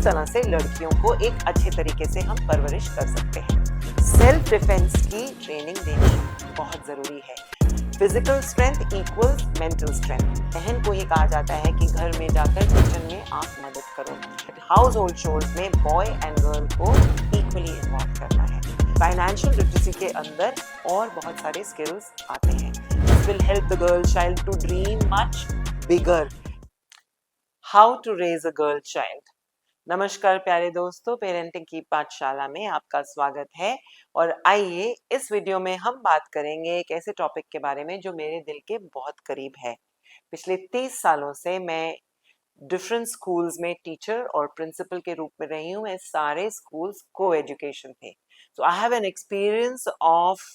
तरह से लड़कियों को एक अच्छे तरीके से हम परवरिश कर सकते हैं। सेल्फ डिफेंस की ट्रेनिंग देनी बहुत जरूरी है। Physical strength equals mental strength. बहन को ये कहा जाता है कि घर में जाकर किचन में आप मदद करो। हाउस होल्ड चोर्स में बॉय एंड गर्ल को इक्वली इन्वॉल्व करना है। फाइनेंशियल लिटरेसी के अंदर और बहुत सारे स्किल्स आते हैं। This will help the girl child to dream much bigger. How to raise a girl child. नमस्कार प्यारे दोस्तों, पेरेंटिंग की पाठशाला में आपका स्वागत है। और आइए इस वीडियो में हम बात करेंगे एक ऐसे टॉपिक के बारे में जो मेरे दिल के बहुत करीब है। पिछले 30 सालों से मैं डिफरेंट स्कूल्स में टीचर और प्रिंसिपल के रूप में रही हूँ। मैं सारे स्कूल्स को एजुकेशन थे, so I have an experience of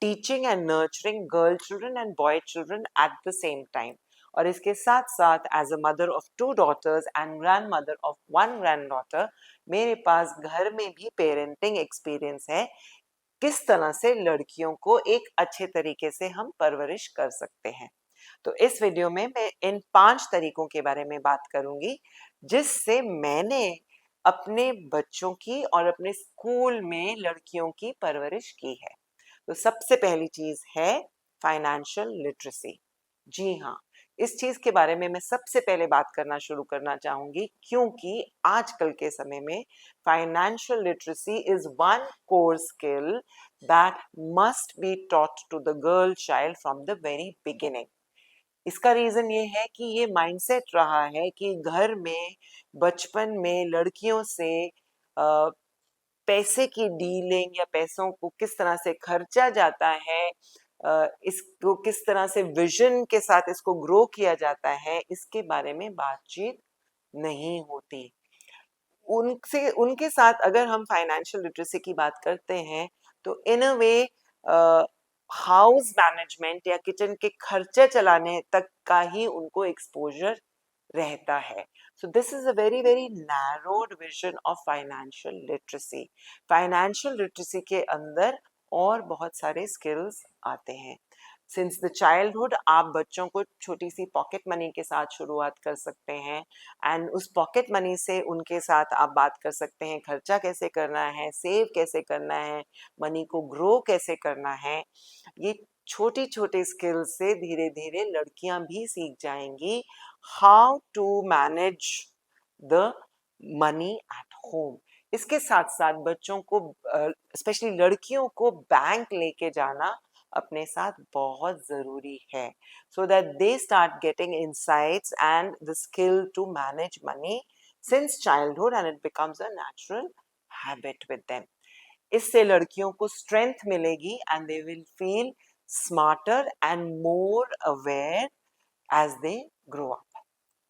teaching and nurturing girl children and boy children at the same time. और इसके साथ साथ as a mother of 2 daughters and grandmother of 1 granddaughter, मेरे पास घर में भी पेरेंटिंग एक्सपीरियंस है। किस तरह से लड़कियों को एक अच्छे तरीके से हम परवरिश कर सकते हैं। तो इस वीडियो में मैं इन 5 तरीकों के बारे में बात करूंगी जिससे मैंने अपने बच्चों की और अपने स्कूल में लड़कियों की परवरिश की है। तो सबसे पहली चीज है फाइनेंशियल लिटरेसी। जी हाँ, इस चीज के बारे में मैं सबसे पहले बात करना शुरू करना चाहूंगी क्योंकि आजकल के समय में financial literacy is one core skill that must be taught to the girl child from the very beginning. इसका रीजन ये है कि ये माइंडसेट रहा है कि घर में बचपन में लड़कियों से पैसे की डीलिंग या पैसों को किस तरह से खर्चा जाता है, इसको किस तरह से विजन के साथ इसको ग्रो किया जाता है, इसके बारे में बातचीत नहीं होती। उनसे उनके साथ अगर हम फाइनेंशियल लिटरेसी की बात करते हैं तो इन अ वे हाउस मैनेजमेंट या किचन के खर्चे चलाने तक का ही उनको एक्सपोजर रहता है। So this is a very very narrowed vision of financial literacy. Financial literacy के अंदर और बहुत सारे स्किल्स आते हैं। सिंस द चाइल्डहुड आप बच्चों को छोटी सी पॉकेट मनी के साथ शुरुआत कर सकते हैं एंड उस पॉकेट मनी से उनके साथ आप बात कर सकते हैं खर्चा कैसे करना है, सेव कैसे करना है, मनी को ग्रो कैसे करना है। ये छोटी छोटी स्किल्स से धीरे धीरे लड़कियां भी सीख जाएंगी how to manage the money at home. इसके साथ साथ बच्चों को स्पेशली लड़कियों को बैंक लेके जाना अपने साथ बहुत जरूरी है so that they start getting insights and the skill to manage money since childhood and it becomes a natural habit with them. इससे लड़कियों को स्ट्रेंथ मिलेगी and they will feel smarter and more aware as they grow up.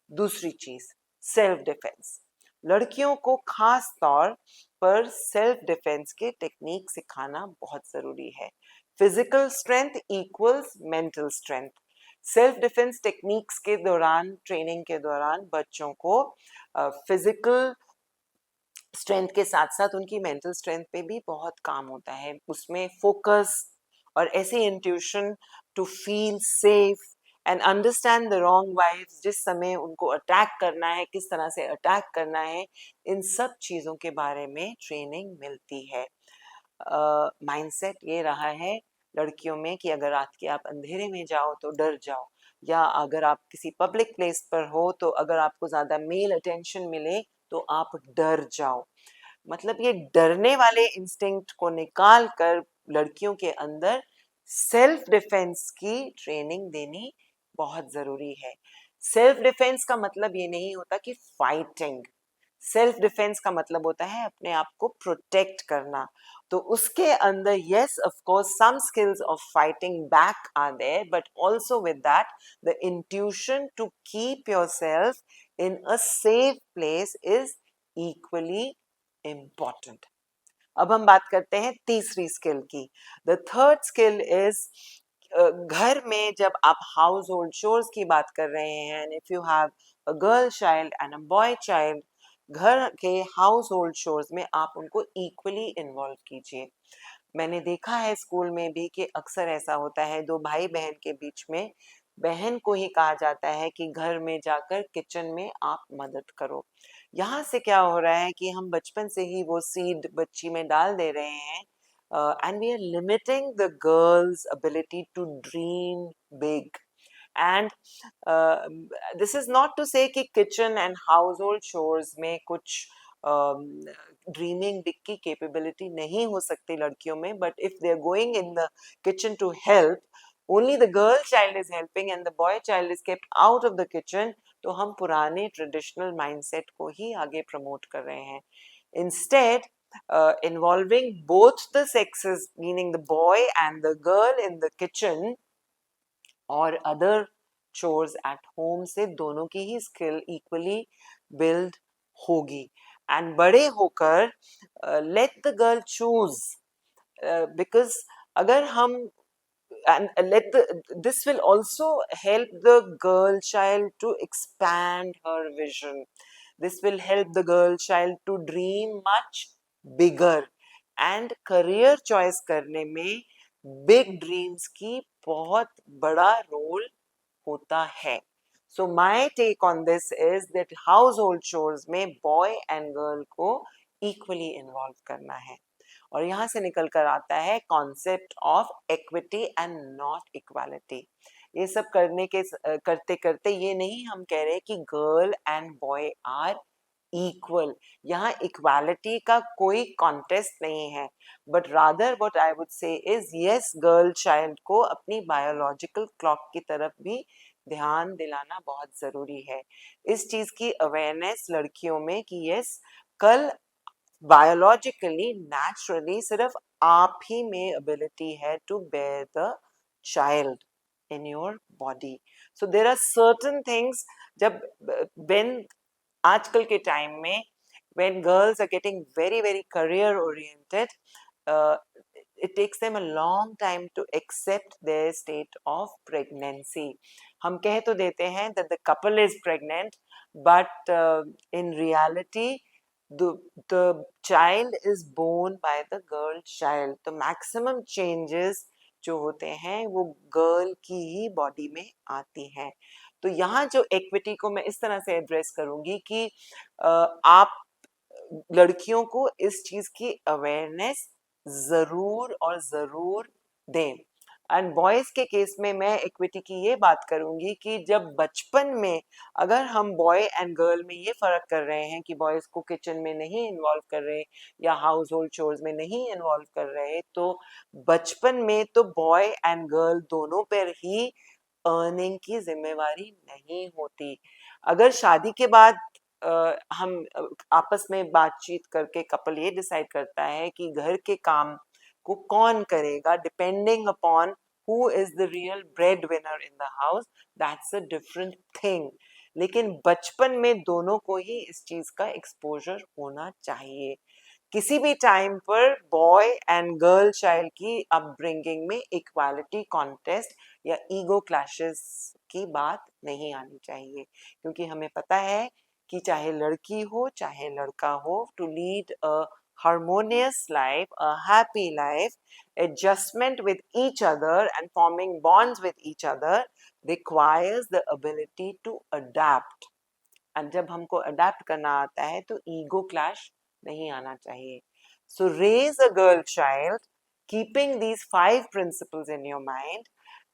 दूसरी चीज self defence. लड़कियों को खास तौर पर सेल्फ डिफेंस के टेक्निक सिखाना बहुत जरूरी है। Physical strength equals mental strength. Self defence techniques के दौरान, ट्रेनिंग के दौरान बच्चों को फिजिकल स्ट्रेंथ के साथ साथ उनकी मेंटल स्ट्रेंथ पे भी बहुत काम होता है। उसमें फोकस और ऐसे intuition to feel safe and understand the wrong vibes, जिस समय उनको अटैक करना है, किस तरह से अटैक करना है, इन सब चीज़ों के बारे में ट्रेनिंग मिलती है। माइंडसेट ये रहा है लड़कियों में कि अगर रात के आप अंधेरे में जाओ तो डर जाओ, या अगर आप किसी पब्लिक प्लेस पर हो तो अगर आपको ज़्यादा मेल अटेंशन मिले तो आप डर जाओ। मतलब ये डरने वाले इंस्टिंक्ट को निकाल कर लड़कियों के अंदर सेल्फ डिफेंस की ट्रेनिंग देनी बहुत जरूरी है। सेल्फ डिफेंस का मतलब ये नहीं होता कि फाइटिंग। सेल्फ डिफेंस का मतलब होता है अपने आप को प्रोटेक्ट करना। तो उसके अंदर yes of course some skills of fighting back are there, but also with that the intuition to keep yourself in a safe place is equally important. अब हम बात करते हैं तीसरी स्किल की। द थर्ड स्किल इज घर में जब आप हाउस होल्ड चोर्स की बात कर रहे हैं, if you have a girl child and a boy child, घर के हाउस होल्ड चोर्स में आप उनको इक्वली इन्वॉल्व कीजिए। मैंने देखा है स्कूल में भी कि अक्सर ऐसा होता है 2 भाई बहन के बीच में बहन को ही कहा जाता है कि घर में जाकर किचन में आप मदद करो। यहाँ से क्या हो रहा है कि हम बचपन से ही वो सीड बच्ची में डाल दे रहे हैं, and we are limiting the girl's ability to dream big. And uh, this is not to say कि kitchen and household chores में कुछ ड्रीमिंग बिग की कैपेबिलिटी नहीं हो सकती लड़कियों में, but if they are going in the kitchen to help, only the girl child is helping and the boy child is kept out of the kitchen, तो हम पुराने ट्रेडिशनल माइंडसेट को ही आगे प्रमोट कर रहे हैं. Instead, involving both the sexes, meaning the boy and the girl in the kitchen और other chores at home, से दोनों की ही स्किल इक्वली बिल्ड होगी. एंड बड़े होकर let the girl choose, because अगर हम this will also help the girl child to expand her vision. This will help the girl child to dream much bigger, and career choice करने में big dreams की बहुत बड़ा role होता है. So my take on this is that household chores में boy and girl को equally involve करना है. और यहाँ से निकल कर आता है concept of equity and not equality. ये सब करते करते ये नहीं हम कह रहे कि girl and boy are equal. यहाँ इक्वालिटी का कोई कॉन्टेस्ट नहीं है, but rather what I would say is yes, girl child को अपनी बायोलॉजिकल क्लॉक की तरफ भी ध्यान दिलाना बहुत जरूरी है. इस चीज की अवेयरनेस लड़कियों में कि यस, कल बायोलॉजिकली नेचुरली सिर्फ आप ही में एबिलिटी है to bear the child in your body. So there are certain things, जब व्हेन आजकल के टाइम में when girls are getting very very career oriented, it takes them a long time to accept their state of pregnancy. हम कह तो देते हैं that the couple is pregnant, but in reality the child is born by the girl child. तो maximum changes जो होते हैं वो गर्ल की ही बॉडी में आती हैं. तो यहाँ जो इक्विटी को मैं इस तरह से एड्रेस करूंगी कि आप लड़कियों को इस चीज की अवेयरनेस जरूर और जरूर दें. एंड बॉयज के केस में मैं इक्विटी की ये बात करूंगी कि जब बचपन में अगर हम बॉय एंड गर्ल में ये फर्क कर रहे हैं कि बॉयज को किचन में नहीं इन्वॉल्व कर रहे या हाउस होल्ड चोर्स में नहीं इन्वॉल्व कर रहे, तो बचपन में तो बॉय एंड गर्ल दोनों पर ही अर्निंग की जिम्मेवारी नहीं होती. अगर शादी के बाद हम आपस में बातचीत करके कपल ये डिसाइड करता है कि घर के काम को कौन करेगा, depending upon who is the real bread winner in the house, that's a different thing. लेकिन बचपन में दोनों को ही इस चीज का एक्सपोजर होना चाहिए. किसी भी टाइम पर बॉय एंड गर्ल चाइल्ड की अपब्रिंगिंग में इक्वालिटी कॉन्टेस्ट या ईगो क्लैशेस की बात नहीं आनी चाहिए, क्योंकि हमें पता है कि चाहे लड़की हो चाहे लड़का हो, to lead a harmonious life, a happy life, adjustment with each other and forming bonds with each other requires the ability to adapt. and जब हमको अडेप्ट करना आता है तो ईगो क्लैश नहीं आना चाहिए. So raise a girl child keeping these 5 principles in your mind,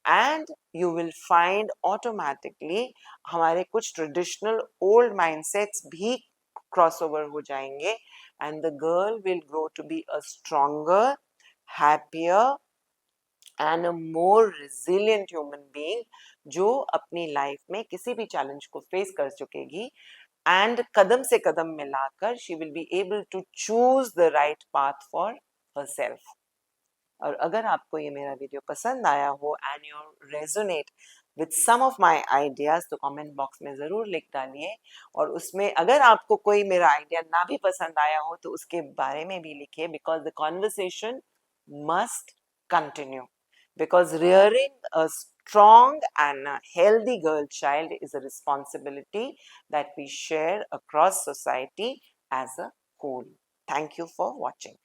and you will find automatically हमारे कुछ traditional old mindsets भी crossover हो जाएंगे, and the girl will grow to be a stronger, happier and a more resilient human being, जो अपनी life में किसी भी चैलेंज को फेस कर चुकेगी, and कदम से कदम मिलाकर she will be able to choose the right path for herself. और अगर आपको ये मेरा वीडियो पसंद आया हो and you resonate with some of my ideas, तो कमेंट बॉक्स में ज़रूर लिख डालिए. और उसमें अगर आपको कोई मेरा आइडिया ना भी पसंद आया हो तो उसके बारे में भी लिखिए, because the conversation must continue. Because rearing a strong and a healthy girl child is a responsibility that we share across society as a whole. Thank you for watching.